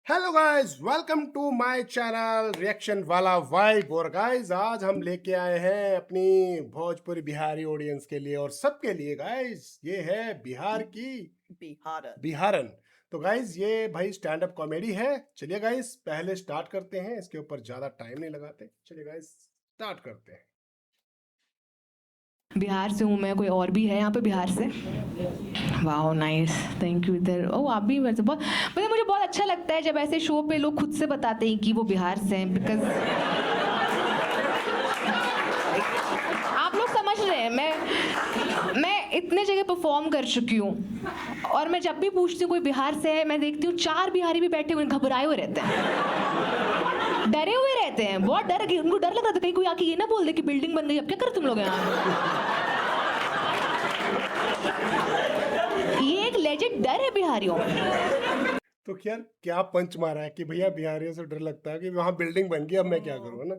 Hello guys, welcome to my channel reaction वाला vibe. और guys आज हम लेके आए हैं अपनी भोजपुरी बिहारी ऑडियंस के लिए और सबके लिए। गाइस ये है बिहार की बिहारन। तो गाइस ये भाई स्टैंड अप कॉमेडी है। चलिए गाइस पहले स्टार्ट करते हैं, इसके ऊपर ज्यादा टाइम नहीं लगाते। चलिए गाइस स्टार्ट करते हैं। बिहार से हूँ मैं। कोई और भी है यहाँ पे बिहार से? वाह नाइस, थैंक यू। इधर ओ आप भी वैसे बहुत मतलब मुझे बहुत अच्छा लगता है जब ऐसे शो पे लोग खुद से बताते हैं कि वो बिहार से हैं, बिकॉज आप लोग समझ रहे हैं। मैं इतने जगह परफॉर्म कर चुकी हूँ और मैं जब भी पूछती हूँ कोई बिहार से है, मैं देखती हूँ 4 बिहारी भी बैठे हुए घबराए हुए रहते हैं, डरे हुए रहते हैं। बहुत डर, उनको डर लग रहा था कहीं कोई आके ये ना बोल दे कि बिल्डिंग बन गई, अब क्या कर तुम लोग यहाँ। ये एक लेजिट डर है बिहारियों में। तो यार क्या पंच मारा है कि भैया बिहारियों से डर लगता है कि वहां बिल्डिंग बन गई, अब मैं क्या करूँ, है ना।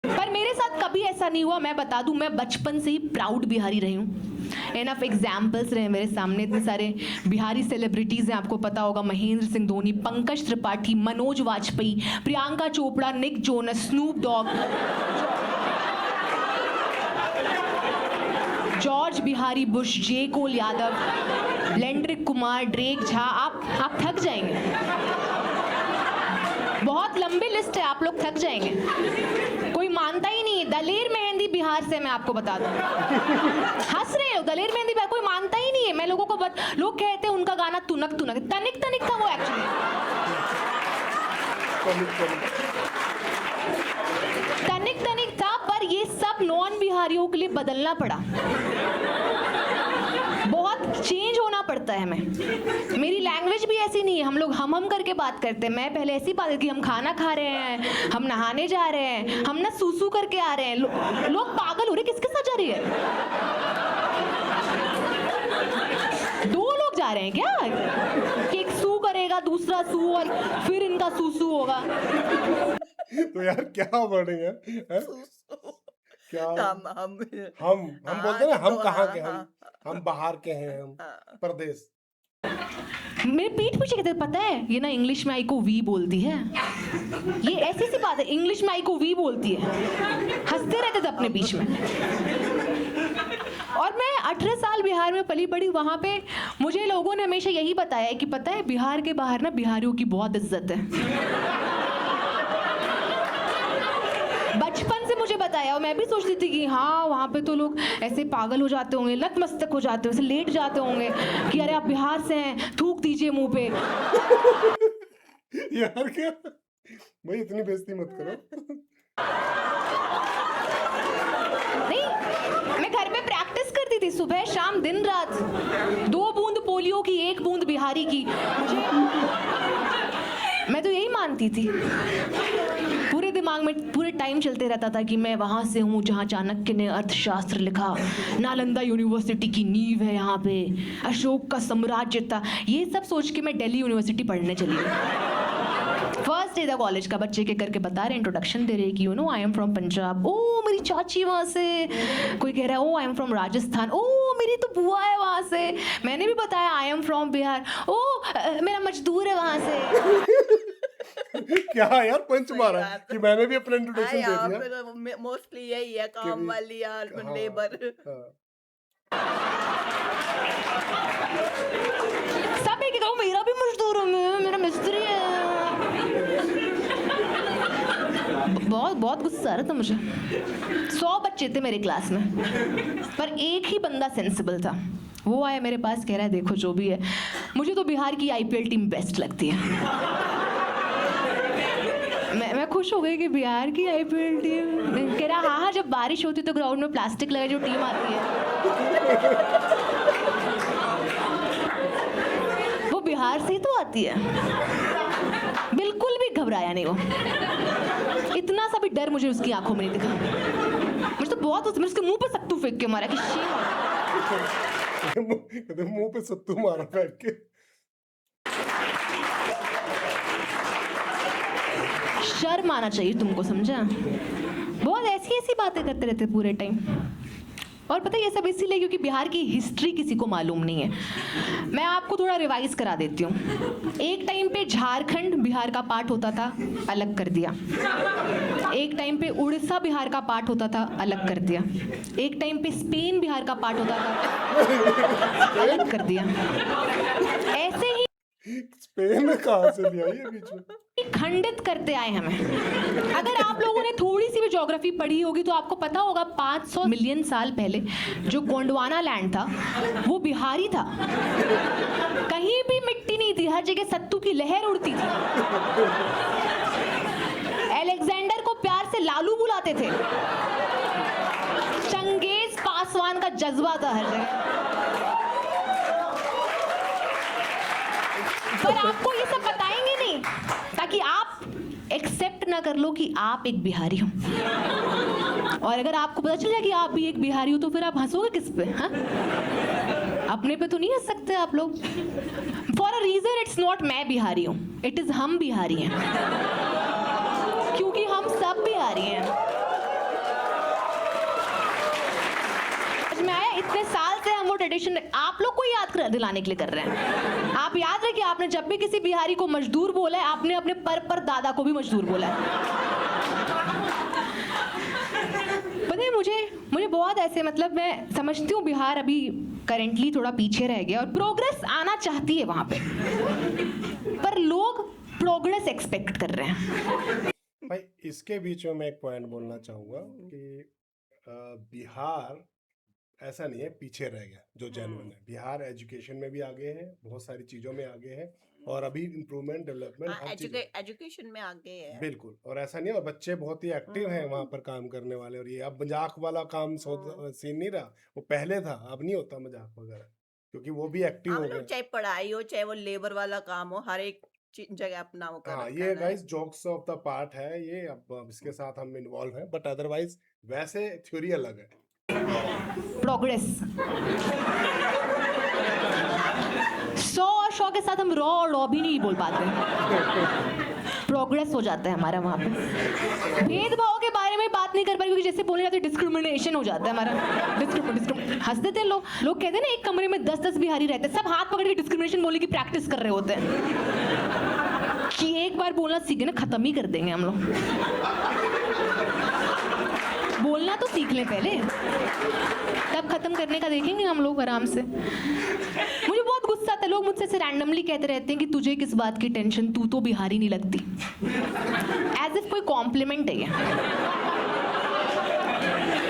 पर मेरे साथ कभी ऐसा नहीं हुआ। मैं बता दूं, मैं बचपन से ही प्राउड बिहारी रही हूँ। एनफ एग्जाम्पल्स रहे मेरे सामने, इतने सारे बिहारी सेलिब्रिटीज हैं। आपको पता होगा Mahendra Singh Dhoni, Pankaj Tripathi, Manoj Vajpayee, Priyanka Chopra, Nick Jonas, Snoop Dogg, George Bihari Bush, J Cole Yadav, Kendrick Kumar, Drake Jha. आप थक जाएंगे। बहुत लंबी लिस्ट है, आप लोग थक जाएंगे। कोई मानता ही नहीं है। दलेर मेहंदी बिहार से, मैं आपको बता दूं। हंस रहे हो? दलेर मेहंदी बिहार कोई मानता ही नहीं है। मैं लोगों को लोग कहते हैं उनका गाना तुनक तुनक, तनिक तनिक था वो एक्चुअली। तनिक तनिक था, पर ये सब नॉन बिहारियों के लिए बदलना पड़ा। बहुत चेंज होना पड़ता है हमें। मेरी लैंग्वेज भी ऐसी नहीं है। हम लोग हम करके बात करते हैं। मैं पहले ऐसी बात कि हम खाना खा रहे हैं, हम नहाने जा रहे हैं, हम ना सूसू करके आ रहे हैं। लोग पागल हो रहे, किसके साथ जा रही है? 2 लोग जा रहे हैं क्या? कि एक सू करेगा, दूसरा सू, और फिर इनका सूसू होगा। तो यार क्या बढ़ेगा क्या? हम बोलते हैं ना, हम कहाँ के, हम बाहर के हैं, हम परदेश। मेरे पीठ पीछे कहते पता है ये ना इंग्लिश में आई को वी बोलती है। ये ऐसी सी बात है, इंग्लिश में आई को वी बोलती है। हंसते रहते थे अपने बीच में। और मैं 18 साल बिहार में पली बड़ी। वहां पे मुझे लोगों ने हमेशा यही बताया है कि पता है बिहार के बाहर ना बिहारियों की बहुत इज्जत है। बचपन से मुझे बताया, और मैं भी सोचती थी कि हाँ वहाँ पे तो लोग ऐसे पागल हो जाते होंगे, लत मस्तक हो जाते होंगे, ऐसे लेट जाते होंगे कि अरे आप बिहार से हैं, थूक दीजिए मुंह पे। यार क्या भाई, इतनी बेइज्जती मत करो। नहीं, मैं घर में प्रैक्टिस करती थी सुबह शाम दिन रात। 2 बूंद पोलियो की, 1 बूंद बिहारी की। मैं तो यही मानती थी। पूरे दिमाग में पूरे टाइम चलते रहता था कि मैं वहाँ से हूँ जहाँ चाणक्य ने अर्थशास्त्र लिखा, नालंदा यूनिवर्सिटी की नींव है यहाँ पे, अशोक का साम्राज्य था। ये सब सोच के मैं दिल्ली यूनिवर्सिटी पढ़ने चली गई। फर्स्ट डे था कॉलेज का, बच्चे के करके बता रहे, इंट्रोडक्शन दे रहे कि you know I am from Punjab. ओ मेरी चाची वहाँ से। कोई कह रहा है ओ आई एम फ्रॉम राजस्थान। ओ मेरी तो बुआ है वहाँ से। मैंने भी बताया आई एम फ्रॉम बिहार। ओ मेरा मजदूर है वहाँ से। क्या यार पंच मारा कि मैंने भी अपना इंट्रोडक्शन दे दिया। फिर मोस्टली यही है, काम वाली या लेबर। सब एक कहूँ मेरा भी मजदूर हूँ, मेरा मिस्त्री है। बहुत बहुत गुस्सा आ रहा था मुझे। 100 बच्चे थे मेरे क्लास में, पर एक ही बंदा सेंसिबल था। वो आया मेरे पास, कह रहा है देखो जो भी है, मुझे तो बिहार की IPL टीम बेस्ट लगती है। मैं खुश हो गई कि बिहार की IPL टीम। कह रहा हाँ, जब बारिश होती तो ग्राउंड में प्लास्टिक लगे जो टीम आती है वो बिहार से ही तो आती है। बिल्कुल भी घबराया नहीं वो। इतना सा भी डर मुझे उसकी आंखों में नहीं दिखा। मुझे तो बहुत मैंने उसके मुंह पे सत्तू फेंक के मारा कि मुंह पे सत्तू मारा बैठ के। शर्म आना चाहिए तुमको, समझा? बहुत ऐसी ऐसी बातें करते रहते पूरे टाइम। और पता है ये सब इसीलिए क्योंकि बिहार की हिस्ट्री किसी को मालूम नहीं है। मैं आपको थोड़ा रिवाइज करा देती हूँ। एक टाइम पे झारखंड बिहार का पार्ट होता था, अलग कर दिया। एक टाइम पे उड़ीसा बिहार का पार्ट होता था, अलग कर दिया। एक टाइम पे स्पेन बिहार का पार्ट होता था, अलग कर दिया। ऐसे ही स्पेन में कहाँ से लिया ये बीच में? खंडित करते आए हमें। अगर आप लोगों ने थोड़ी सी भी ज्योग्राफी पढ़ी होगी तो आपको पता होगा 500 मिलियन साल पहले जो गोंडवाना लैंड था वो बिहारी था। कहीं भी मिट्टी नहीं थी, हर जगह सत्तू की लहर उड़ती थी। अलेक्जेंडर को प्यार से लालू बुलाते थे। चंगेज पासवान का जज्बा था हर जगह। पर आपको ये सब बताएंगे नहीं ताकि आप एक्सेप्ट ना कर लो कि आप एक बिहारी हो। और अगर आपको पता चल जाए कि आप भी एक बिहारी हो तो फिर आप हंसोगे किस पे? हाँ, अपने पे तो नहीं हंस सकते आप लोग। For a reason it's not मैं बिहारी हूं, इट इज हम बिहारी हैं, क्योंकि हम सब बिहारी हैं। में आया इतने साल से हम वो ट्रेडिशन आप लोग को याद दिलाने के लिए कर रहे हैं। आप याद रखिए, आपने जब भी किसी बिहारी को मजदूर बोला है, आपने अपने पर दादा को भी मजदूर बोला है। पता है मुझे बहुत ऐसे, मतलब मैं समझती हूँ बिहार अभी करेंटली थोड़ा पीछे रह गया और प्रोग्रेस आना चाहती है वहां पे, पर लोग प्रोग्रेस एक्सपेक्ट कर रहे हैं। भाई इसके बीच में मैं एक पॉइंट बोलना चाहूँगा कि बिहार ऐसा नहीं है पीछे रह गया, जो जेन्युइन है। बिहार एजुकेशन में भी आगे है, बहुत सारी चीज़ों में आगे है और अभी इम्प्रूवमेंट डेवलपमेंट हर चीज़ एजुकेशन में आगे है बिल्कुल। और ऐसा नहीं है, और बच्चे बहुत ही एक्टिव हैं वहाँ पर काम करने वाले। और ये अब मजाक वाला काम सीन नहीं रहा, वो पहले था, अब नहीं होता मजाक वगैरह, क्योंकि वो भी एक्टिव हो गए। चाहे पढ़ाई हो चाहे वो लेबर वाला काम हो, हर एक जगह अपना वो कर हाँ, रखा ये है। Guys jokes of the part है ये। अब इसके साथ हम इन्वॉल्व हैं, बट अदरवाइज वैसे थ्योरी अलग है। प्रोग्रेस 100 और 100 के साथ हम रॉ और रॉ भी नहीं बोल पाते। प्रोग्रेस हो जाता है हमारा वहां पे। भेदभाव के बारे में बात नहीं कर पाए क्योंकि जैसे बोले जाते डिस्क्रिमिनेशन हो जाता है हमारा। हंस देते हैं लोग कहते हैं ना एक कमरे में 10-10 बिहारी रहते हैं, सब हाथ पकड़ के डिस्क्रिमिनेशन बोलने की प्रैक्टिस कर रहे होते हैं कि एक बार बोलना सीखे ना, खत्म ही कर देंगे हम लोग। बोलना तो सीख लें पहले, तब खत्म करने का देखेंगे हम लोग आराम से। मुझे बहुत गुस्सा आता है, लोग मुझसे ऐसे रैंडमली कहते रहते हैं कि तुझे किस बात की टेंशन, तू तो बिहारी नहीं लगती। एज इफ कोई कॉम्प्लीमेंट है ये।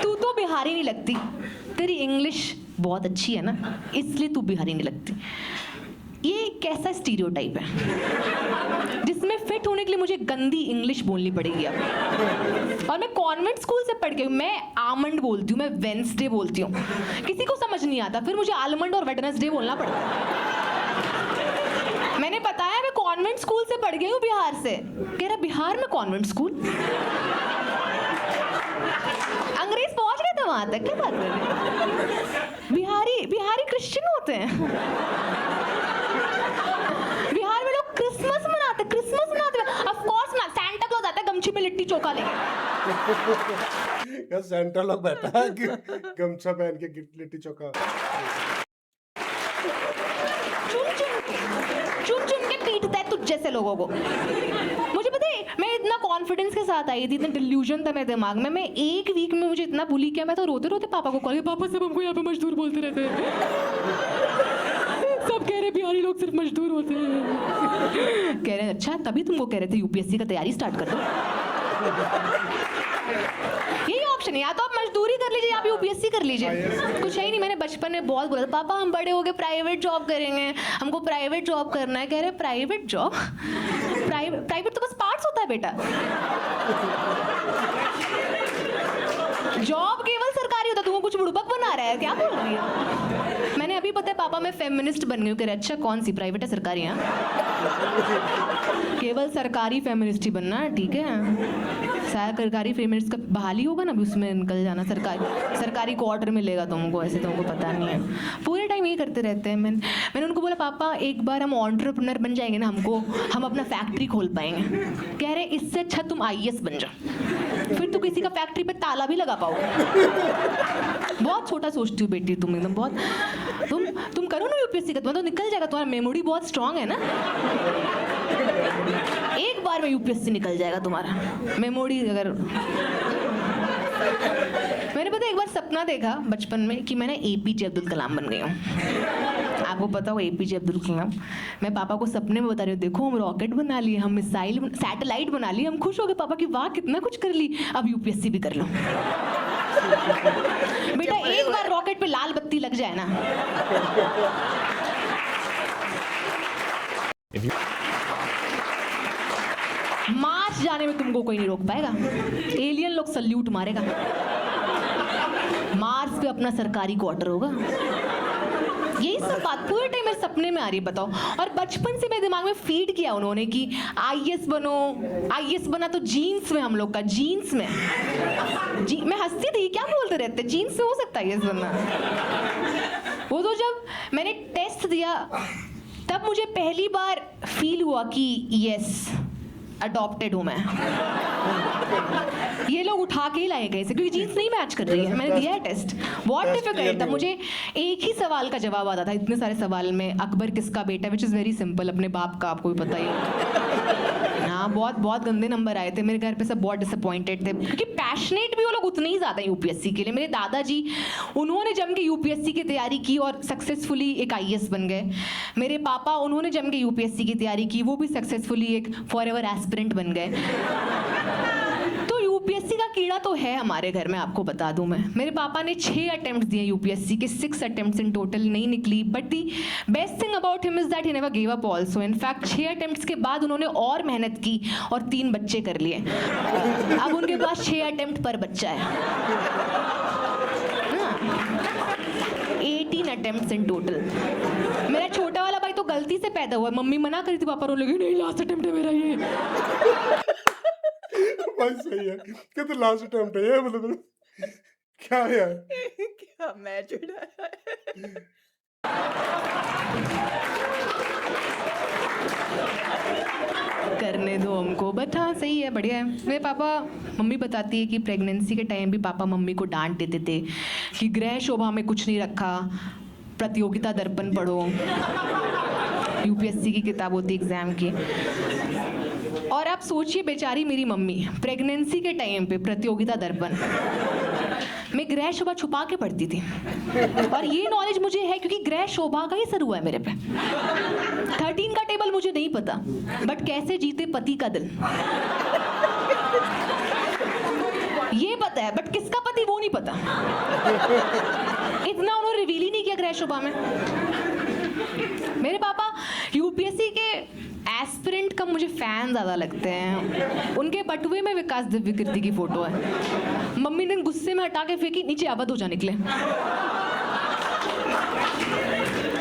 तू तो बिहारी नहीं लगती, तेरी इंग्लिश बहुत अच्छी है ना, इसलिए तू बिहारी नहीं लगती। ये कैसा स्टीरियोटाइप है जिसमें फिट होने के लिए मुझे गंदी इंग्लिश बोलनी पड़ेगी अब। और मैं कॉन्वेंट स्कूल से पढ़ के, मैं आमंड बोलती हूँ, मैं वेंसडे बोलती हूँ, किसी को समझ नहीं आता, फिर मुझे आलमंड और वेडनेसडे बोलना पड़ता है। मैंने बताया मैं कॉन्वेंट स्कूल से पढ़ गई हूँ बिहार से। कह रहा बिहार में कॉन्वेंट स्कूल? अंग्रेज पहुंच गए थे वहां तक, क्या बात कर रहे हैं? बिहारी क्रिश्चियन होते हैं। बिहार में लोग क्रिसमस मनाते हैं। ऑफ कोर्स ना, सैंटा क्लॉज आता है गमछी में लिट्टी चोखा लेके। सेंटा लोग बैठा है कि गमछा पहन के लिट्टी चोखा चुन के पीटता है तुझ जैसे लोगों को। मुझे पता है, मैं इतना कॉन्फिडेंस के साथ आई थी, इतना डिल्यूजन था मेरे दिमाग में। मैं एक वीक में मुझे इतना बुली किया, मैं तो रोते रोते पापा को कॉल किया, पापा सब हमको यहाँ पे मजदूर बोलते रहते हैं। सब कह रहे बिहारी लोग सिर्फ मजदूर होते हैं। कह रहे अच्छा, तभी तुमको कह रहे थे यूपीएससी का तैयारी स्टार्ट कर दो। यही ऑप्शन है, या तो आप मजदूरी कर लीजिए या आप यूपीएससी कर लीजिए, कुछ है ही नहीं। मैंने बचपन में बहुत बोला था, पापा हम बड़े हो गए प्राइवेट जॉब करेंगे, हमको प्राइवेट जॉब करना है। कह रहे प्राइवेट जॉब? प्राइवेट तो बस पार्ट्स होता है बेटा, जॉब केवल सरकारी होता है। तुमको कुछ बुड़बक बना रहा है क्या? बोल रही है। मैंने अभी पता है पापा मैं फेमिनिस्ट बन गई हूँ। कह रहे अच्छा कौन सी, प्राइवेट है सरकारी है? केवल सरकारी फेमिनिस्ट ही बनना है, ठीक है। सरकारी फेमिनिस्ट का बहाली होगा ना, अभी उसमें निकल जाना। सरकारी क्वार्टर मिलेगा तुमको, ऐसे तुमको पता नहीं है। पूरे टाइम ये करते रहते हैं। मैंने उनको बोला पापा एक बार हम एंटरप्रेन्योर बन जाएंगे ना, हम अपना फैक्ट्री खोल पाएंगे। कह रहे इससे अच्छा तुम IAS बन जाओ, फिर तो किसी का फैक्ट्री पे ताला भी लगा पाओगे। बहुत छोटा सोचती हो बेटी तुम, एकदम बहुत। तुम करो ना UPSC का, तुम्हारा तो निकल जाएगा, तुम्हारा मेमोरी बहुत स्ट्रांग है ना। एक बार में UPSC निकल जाएगा तुम्हारा मेमोरी। अगर मैंने पता एक बार सपना देखा बचपन में कि मैंने APJ अब्दुल कलाम बन गई हूँ। आपको पता हो APJ अब्दुल कलाम? मैं पापा को सपने में बता रही हूँ, देखो हम रॉकेट बना लिए, हम मिसाइल सैटेलाइट बना लिए। हम खुश हो गए पापा कि वाह कितना कुछ कर ली, अब UPSC भी कर लो। बेटा एक बार रॉकेट पे लाल बत्ती लग जाए ना, मार्च जाने में तुमको कोई नहीं रोक पाएगा। एलियन लोग सल्यूट मारेगा। मार्स पे अपना सरकारी क्वार्टर होगा। यही सब बात पूरे टाइम मेरे सपने में आ रही है, बताओ। और बचपन से मेरे दिमाग में फीड किया उन्होंने कि IAS बनो। IAS बना तो जीन्स में, हम लोग का जीन्स में। मैं हंसती थी, क्या बोलते रहते, जीन्स में हो सकता है IAS बनना। वो तो जब मैंने टेस्ट दिया तब मुझे पहली बार फील हुआ कि यस अडॉप्टेड हूँ मैं। ये लोग उठा के ही लाए गए से, क्योंकि जीन्स नहीं मैच कर रही है। मैंने दिया है टेस्ट, बहुत डिफिकल्ट था। मुझे एक ही सवाल का जवाब आता था इतने सारे सवाल में, अकबर किसका बेटा, विच इज़ वेरी सिंपल, अपने बाप का, आपको भी पता ही है। हाँ बहुत गंदे नंबर आए थे। मेरे घर पे सब बहुत डिसअपॉइंटेड थे, क्योंकि पैशनेट भी वो लोग उतने ही ज़्यादा UPSC के लिए। मेरे दादाजी, उन्होंने जम के UPSC की तैयारी की और सक्सेसफुली एक IAS बन गए। मेरे पापा, उन्होंने जम के UPSC की तैयारी की, वो भी सक्सेसफुली एक फॉरएवर एस्पिरेंट बन गए। तो UPSC का कीड़ा तो है हमारे घर में, आपको बता दूं मैं। मेरे पापा ने 6 अटेम्प्ट दिए UPSC के, 6 अटेम्प्ट्स इन टोटल, नहीं निकली। But the best thing about him is that he never give up also. In fact 6 attempts के बाद उन्होंने और मेहनत की और 3 बच्चे कर लिए। अब उनके पास 6 अटेम्प्ट पर बच्चा है। 18 अटेम्प्ट्स इन टोटल। मेरा छोटा वाला भाई तो गलती से पैदा हुआ, मम्मी मना करी थी, पापा रोने लगे नहीं लास्ट अटेम्प्ट है मेरा ये। भाई सही है, क्या तो लास्ट अटेम्प्ट है ये, मतलब क्या है यार? क्या मैच उड़ाया है। करने दो हमको, बट हाँ सही है, बढ़िया है। मेरे पापा, मम्मी बताती है कि प्रेगनेंसी के टाइम भी पापा मम्मी को डांट देते थे कि गृह शोभा में कुछ नहीं रखा, प्रतियोगिता दर्पण पढ़ो। UPSC की किताब होती एग्जाम की। और आप सोचिए बेचारी मेरी मम्मी प्रेगनेंसी के टाइम पे प्रतियोगिता दर्पण मैं गृह शोभा छुपा के पढ़ती थी। और ये नॉलेज मुझे है क्योंकि गृह शोभा का ही असर हुआ है मेरे पे। 13 का टेबल मुझे नहीं पता, बट कैसे जीते पति का दिल ये पता है, बट किसका पति वो नहीं पता। इतना उन्होंने रिवील ही नहीं किया गृह शोभा में। मेरे पापा UPSC के एस्पिरेंट का मुझे फैन ज़्यादा लगते हैं। उनके बटुए में विकास दिव्य कीर्ति की फोटो है। मम्मी ने गुस्से में हटा के फेंकी, नीचे अवध हो जा निकले।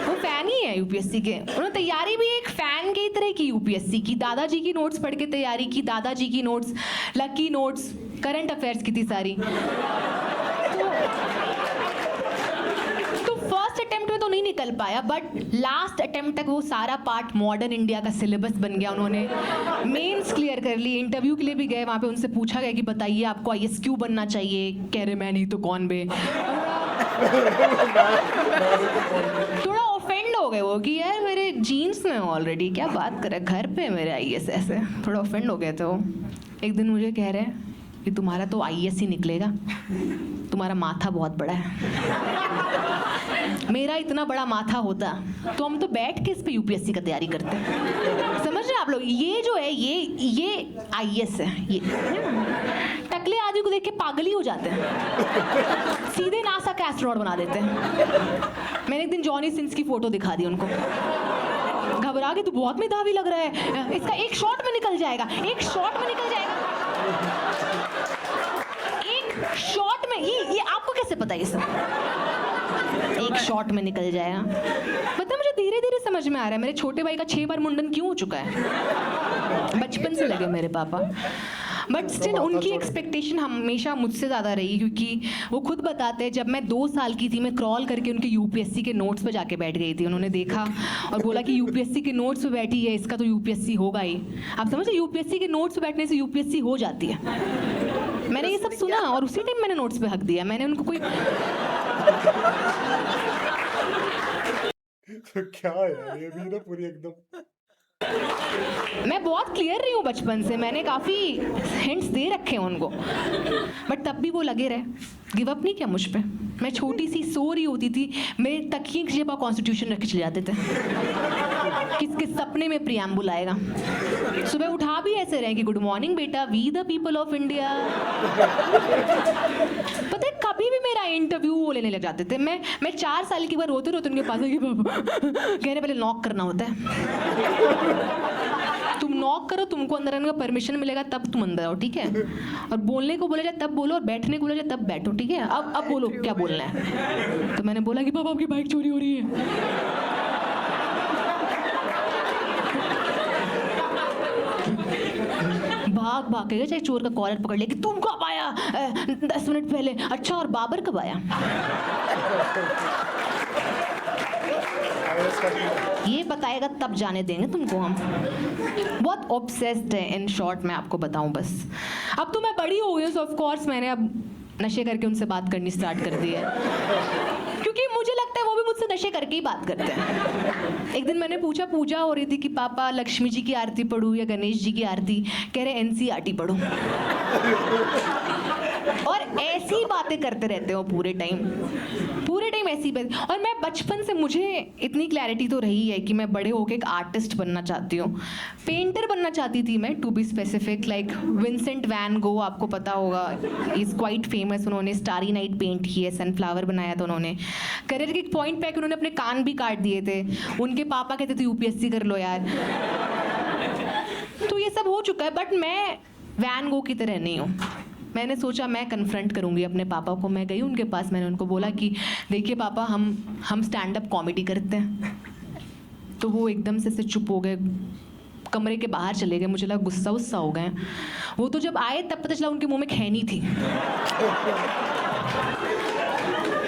वो फैन ही है UPSC के। उन्होंने तैयारी भी एक फैन की तरह की UPSC की। दादाजी की नोट्स पढ़ के तैयारी की, दादाजी की notes, lucky notes, current affairs की थी सारी। तो फर्स्ट अटेम्प्ट में तो नहीं निकल पाया, बट लास्ट अटेम्प्ट तक वो सारा पार्ट मॉडर्न इंडिया का सिलेबस बन गया। उन्होंने मेंस क्लियर कर ली। इंटरव्यू के लिए भी गए, वहाँ पे उनसे पूछा गया कि बताइए आपको IAS क्यों बनना चाहिए। कह रहे मैं नहीं तो कौन बे। थोड़ा ऑफेंड हो गए वो कि यार मेरे जीन्स में ऑलरेडी, क्या बात कर रहे, घर पे मेरे IAS, ऐसे थोड़ा ऑफेंड हो गए थे वो। एक दिन मुझे कह रहे कि तुम्हारा तो IAS ही निकलेगा, तुम्हारा माथा बहुत बड़ा है। मेरा इतना बड़ा माथा होता तो हम तो बैठ के इस पे UPSC का तैयारी करते। समझ रहे आप लोग, ये जो है ये IAS है। ये टकले आदमी को देख के पागल ही हो जाते हैं, सीधे नासा का एस्ट्रोनॉट बना देते हैं। मैंने एक दिन जॉनी सिंस की फोटो दिखा दी उनको, घबरा के, तू बहुत मेधावी लग रहा है, इसका एक शॉट में निकल जाएगा, एक शॉट में निकल जाएगा, एक शॉट में। ये आपको कैसे पता ये सब? एक एक शॉट में निकल जाएगा। मतलब मुझे धीरे धीरे समझ में आ रहा है मेरे छोटे भाई का 6 बार मुंडन क्यों हो चुका है। बचपन से लगे मेरे पापा, बट स्टिल उनकी एक्सपेक्टेशन हमेशा मुझसे ज़्यादा रही, क्योंकि वो खुद बताते हैं जब मैं 2 साल की थी मैं क्रॉल करके उनके यूपीएससी के नोट्स पे जाके बैठ गई थी। उन्होंने देखा और बोला कि यूपीएससी के नोट्स पे बैठी है, इसका तो यूपीएससी होगा ही। आप समझे, यूपीएससी के नोट्स पे बैठने से यूपीएससी हो जाती है। मैंने ये सब सुना और उसी टाइम मैंने नोट्स पे हक दिया। मैंने उनको कोई तो क्या यार, ये भी ना पूरी एकदम मैं बहुत क्लियर रही हूँ बचपन से, मैंने काफ़ी हिंट्स दे रखे हैं उनको, बट तब भी वो लगे रहे, गिव अप नहीं किया मुझ पे। मैं छोटी सी सो रही होती थी, मेरे तकिए की जगह कॉन्स्टिट्यूशन रख के चले जाते थे। किसके सपने में प्रियम्बुल आएगा। सुबह उठा भी ऐसे रहे कि गुड मॉर्निंग बेटा, we the people of India. पता है कभी भी मेरा इंटरव्यू वो लेने लग जाते थे। मैं 4 साल की बार रोते रोते उनके पास आई, पापा कह रहे पहले नॉक करना होता है, तुम नॉक करो, तुमको अंदर आने का परमिशन मिलेगा तब तुम अंदर आओ, ठीक है। और बोलने को बोला जाए तब बोलो, और बैठने को बोला जाए तब बैठो, ठीक है। अब बोलो क्या बोलना है। तो मैंने बोला कि पापा आपकी बाइक चोरी हो रही है। भाग के गए, चाहे चोर का कॉलर पकड़ ले कि तुम कब आया 10 मिनट पहले। अच्छा, और बाबर कब आया। ये बताएगा तब जाने देंगे तुमको हम। बहुत ऑब्सेस्ड है, इन शॉर्ट मैं आपको बताऊं बस। अब तो मैं बड़ी हो गई हूँ, सो ऑफ कोर्स मैंने अब नशे करके उनसे बात करनी स्टार्ट कर दी है, क्योंकि मुझे लगता है वो भी मुझसे नशे करके ही बात करते हैं। एक दिन मैंने पूछा, पूजा हो रही थी कि पापा लक्ष्मी जी की आरती पढ़ूं या गणेश जी की आरती, कह रहे एनसीईआरटी पढ़ूं। और ऐसी बातें करते रहते हो पूरे टाइम ऐसी बात। और मैं बचपन से, मुझे इतनी क्लैरिटी तो रही है कि मैं बड़े होकर एक आर्टिस्ट बनना चाहती हूँ। पेंटर बनना चाहती थी मैं, to be specific, like Vincent van Gogh, आपको पता होगा, इज क्वाइट फेमस। उन्होंने स्टारी नाइट पेंट की है, सनफ्लावर बनाया था उन्होंने। करियर के एक पॉइंट पे उन्होंने अपने कान भी काट दिए थे। उनके पापा कहते थे यूपीएससी कर लो यार। तो ये सब हो चुका है, बट मैं वैन गो की तरह नहीं हूँ। मैंने सोचा मैं कन्फ्रंट करूँगी अपने पापा को। मैं गई उनके पास, मैंने उनको बोला कि देखिए पापा, हम स्टैंड अप कॉमेडी करते हैं। तो वो एकदम से चुप हो गए, कमरे के बाहर चले गए। मुझे लगा गुस्सा हो गए। वो तो जब आए तब पता चला उनके मुंह में खैनी थी।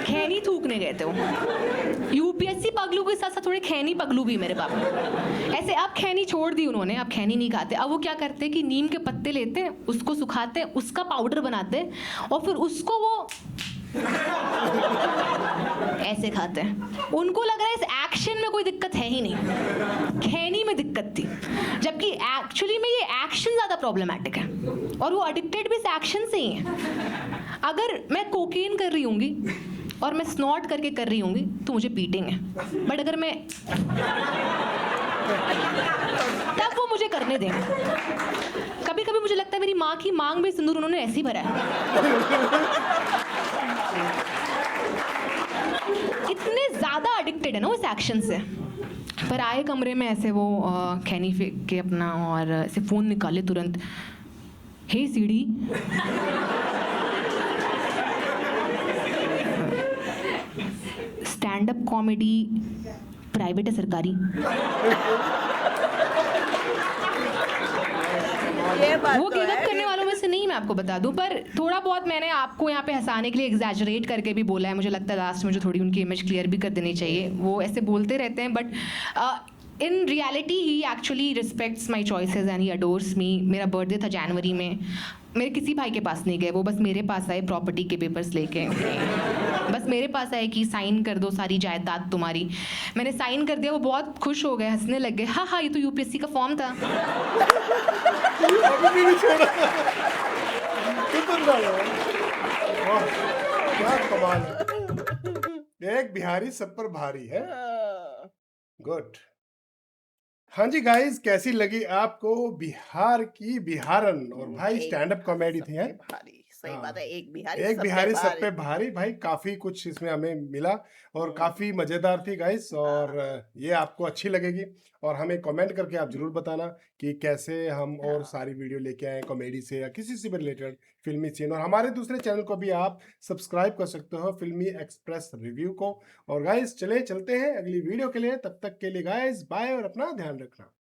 खैनी थूकने गए थे वो। यूपीएससी पगलू के साथ साथ थोड़े खैनी पगलू भी मेरे पापा। ऐसे अब खैनी छोड़ दी उन्होंने, अब खैनी नहीं खाते। अब वो क्या करते कि नीम के पत्ते लेते, उसको सुखाते, उसका पाउडर बनाते और फिर उसको वो ऐसे खाते हैं। उनको लग रहा है इस एक्शन में कोई दिक्कत है ही नहीं, खैनी में दिक्कत थी। जबकि एक्चुअली में ये एक्शन ज़्यादा प्रॉब्लमैटिक है और वो एडिक्टेड भी इस एक्शन से ही है। अगर मैं कोकेन कर रही होंगी और मैं स्नॉट करके कर रही होंगी तो मुझे पीटेंगे, बट अगर मैं तब वो मुझे करने देंगे। कभी कभी मुझे लगता है मेरी माँ की मांग में सिंदूर उन्होंने ऐसे ही भरा है। इतने ज्यादा एडिक्टेड है ना वो इस एक्शन से। पर आए कमरे में ऐसे वो खैनी फेंक के अपना और ऐसे फोन निकाले तुरंत, हे सीढ़ी, स्टैंड अप कॉमेडी प्राइवेट है सरकारी। ये बात वो तो गिव है। अप करने वालों में से नहीं, मैं आपको बता दूं। पर थोड़ा बहुत मैंने आपको यहाँ पे हंसाने के लिए एग्जैजरेट करके भी बोला है। मुझे लगता है लास्ट में जो थोड़ी उनकी इमेज क्लियर भी कर देनी चाहिए। वो ऐसे बोलते रहते हैं, but in reality he actually respects my choices and he adores me. मेरा बर्थडे था जनवरी में, मेरे किसी भाई के पास नहीं गए, वो बस मेरे पास आए प्रॉपर्टी के पेपर्स लेके। बस मेरे पास आए कि साइन कर दो सारी जायदाद तुम्हारी। मैंने साइन कर दिया, वो बहुत खुश हो गए, हंसने लग गए। हाँ ये तो यूपीएससी का फॉर्म था। अभी भी नहीं छोड़ा। कितना यार, वाह, क्या कमाल है। एक बिहारी सब पर भारी है। गुड। हाँ जी गाइस, कैसी लगी आपको बिहार की बिहारन? और भाई स्टैंड अप कॉमेडी थी, है? भारी सही हाँ। बात है, एक बिहारी एक सब पे बिहारी सब भारी। पे भारी भाई, काफी कुछ इसमें हमें मिला और काफी मजेदार थी गाइस। और ये आपको अच्छी लगेगी और हमें कमेंट करके आप जरूर बताना कि कैसे हम और सारी वीडियो लेके आए कॉमेडी से या किसी से भी रिलेटेड फिल्मी सीन। और हमारे दूसरे चैनल को भी आप सब्सक्राइब कर सकते हो, फिल्मी एक्सप्रेस रिव्यू को। और गाइस चलते हैं अगली वीडियो के लिए, तब तक के लिए गाइस बाय और अपना ध्यान रखना।